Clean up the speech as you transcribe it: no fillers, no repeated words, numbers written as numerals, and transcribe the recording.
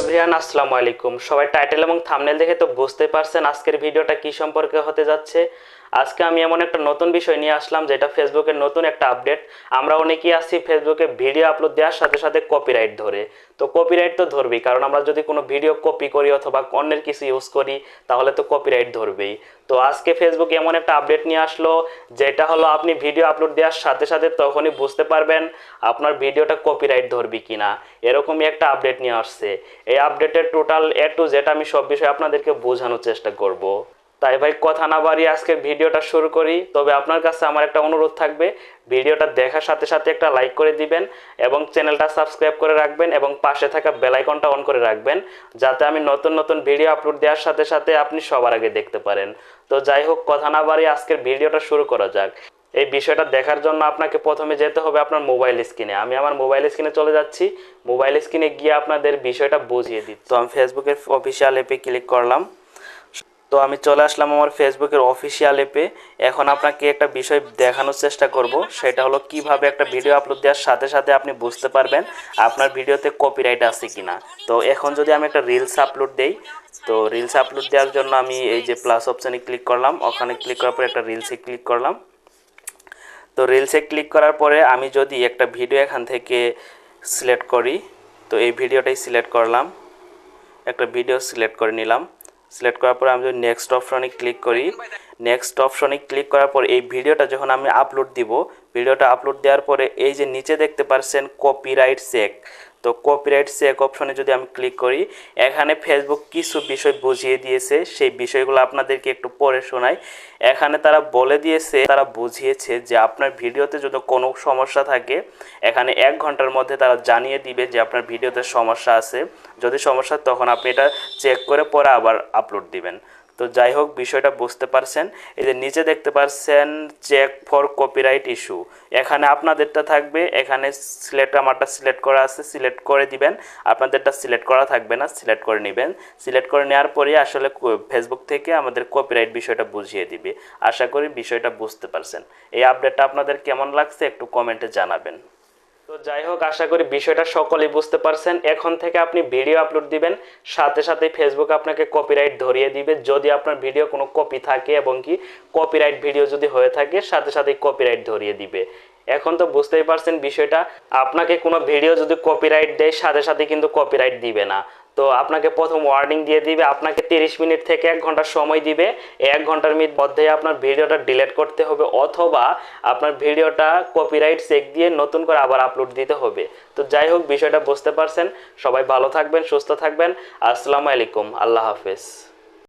Everyone, আসসালামু আলাইকুম। সবাই টাইটেল এবং থাম্বনেল দেখে তো বুঝতে পারছেন আজকের ভিডিওটা কি সম্পর্কে হতে যাচ্ছে। আজকে আমি এমন একটা নতুন বিষয় নিয়ে আসলাম যেটা ফেসবুকের নতুন একটা আপডেট। আমরা অনেকেই আছি ফেসবুকে ভিডিও আপলোড দেওয়ার সাথে সাথে কপিরাইট ধরে। তো কপিরাইট তো ধরবেই, কারণ আমরা যদি কোনো ভিডিও কপি করি অথবা অন্যের কিছু ইউজ করি তাহলে তো কপিরাইট ধরবেই। তো আজকে ফেসবুক এমন একটা আপডেট নিয়ে আসলো যেটা হলো আপনি ভিডিও আপলোড দেওয়ার সাথে সাথে তখনই বুঝতে পারবেন আপনার ভিডিওটা কপিরাইট ধরবে কিনা। এরকমই একটা আপডেট নিয়ে আসছে। এই আপডেটের টোটাল এ টু জেড আমি সব বিষয়ে আপনাদেরকে বোঝানোর চেষ্টা করব। তাই ভাই কথা না বাড়িয়ে আজকের ভিডিওটা শুরু করি। তবে আপনার কাছে আমার একটা অনুরোধ থাকবে, ভিডিওটা দেখার সাথে সাথে একটা লাইক করে দিবেন এবং চ্যানেলটা সাবস্ক্রাইব করে রাখবেন এবং পাশে থাকা বেল আইকনটা অন করে রাখবেন, যাতে আমি নতুন নতুন ভিডিও আপলোড দেওয়ার সাথে সাথে আপনি সবার আগে দেখতে পারেন। তো যাই হোক, কথা না বাড়িয়ে আজকের ভিডিওটা শুরু করা যাক। এই বিষয়টা দেখার জন্য আপনাকে প্রথমে যেতে হবে আপনার মোবাইল স্ক্রিনে। আমি আমার মোবাইল স্ক্রিনে চলে যাচ্ছি। মোবাইল স্ক্রিনে গিয়ে আপনাদের বিষয়টা বুঝিয়ে দিচ্ছি। তো আমি ফেসবুকের অফিসিয়াল অ্যাপে ক্লিক করলাম। তো আমি চলে আসলাম আমার ফেসবুকের অফিসিয়াল অ্যাপে। এখন আপনাকে একটা বিষয় দেখানোর চেষ্টা করব, সেটা হলো কিভাবে একটা ভিডিও আপলোড দেওয়ার সাথে সাথে আপনি বুঝতে পারবেন আপনার ভিডিওতে কপিরাইট আছে কিনা। তো এখন যদি আমি একটা রিলস আপলোড দেই, তো রিলস আপলোড দেওয়ার জন্য আমি এই যে প্লাস অপশানে ক্লিক করলাম, ওখানে ক্লিক করার পরে একটা রিলসে ক্লিক করলাম। তো রিলসে ক্লিক করার পরে আমি যদি একটা ভিডিও এখান থেকে সিলেক্ট করি, তো এই ভিডিওটাই সিলেক্ট করলাম, একটা ভিডিও সিলেক্ট করে নিলাম। সিলেক্ট করার পরে আমি যদি নেক্সট অপশনে ক্লিক করি, নেক্সট অপশনে ক্লিক করার পর এই ভিডিওটা যখন আমি আপলোড দিব, ভিডিওটা আপলোড দেওয়ার পরে এই যে নিচে দেখতে পাচ্ছেন কপিরাইট চেক। তো কপিরাইট চেক অপশনে যদি আমি ক্লিক করি, এখানে ফেসবুক কিছু বিষয় বুঝিয়ে দিয়েছে, সেই বিষয়গুলো আপনাদেরকে একটু পড়ে শোনাই। এখানে তারা বলে দিয়েছে, তারা বুঝিয়েছে যে আপনার ভিডিওতে যদি কোনো সমস্যা থাকে, এখানে 1 ঘন্টার মধ্যে তারা জানিয়ে দিবে যে আপনার ভিডিওতে সমস্যা আছে। যদি সমস্যা তখন আপনি এটা চেক করে পরে আবার আপলোড দিবেন। তো যাই হোক, বিষয়টা বুঝতে পারছেন। এই যে নিচে দেখতে পাচ্ছেন চেক ফর কপিরাইট ইস্যু, এখানে আপনাদেরটা থাকবে, এখানে আমারটা সিলেক্ট করা আছে, সিলেক্ট করে দিবেন। আপনাদেরটা সিলেক্ট করা থাকবে না, সিলেক্ট করে নেবেন। সিলেক্ট করে নেওয়ার পরে আসলে ফেসবুক থেকে আমাদের কপিরাইট বিষয়টা বুঝিয়ে দিবে। আশা করি বিষয়টা বুঝতে পারছেন। এই আপডেটটা আপনাদের কেমন লাগছে একটু কমেন্টে জানাবেন। তো যাই হোক, আশা করি বিষয়টা সকলেই বুঝতে পারছেন। এখন থেকে আপনি ভিডিও আপলোড দিবেন, সাথে সাথে ফেসবুক আপনাকে কপিরাইট ধরিয়ে দিবে যদি আপনার ভিডিও কোনো কপি থাকে, এবং কি কপিরাইট ভিডিও যদি হয়ে থাকে সাথে সাথে কপিরাইট ধরিয়ে দিবে। এখন তো বুঝতেই পারছেন বিষয়টা। আপনাকে কোনো ভিডিও যদি কপিরাইট দেয় সাথে সাথে কিন্তু কপিরাইট দিবে না। তো আপনাকে প্রথম ওয়ার্নিং দিয়ে দিবে, আপনাকে 30 মিনিট থেকে 1 ঘন্টা সময় দিবে। 1 ঘন্টার মধ্যে আপনার ভিডিওটা ডিলিট করতে হবে, অথবা আপনার ভিডিওটা কপিরাইট চেক দিয়ে নতুন করে আবার আপলোড দিতে হবে। তো যাই হোক, বিষয়টা বুঝতে পারছেন। সবাই ভালো থাকবেন, সুস্থ থাকবেন। আসসালামু আলাইকুম, আল্লাহ হাফেজ।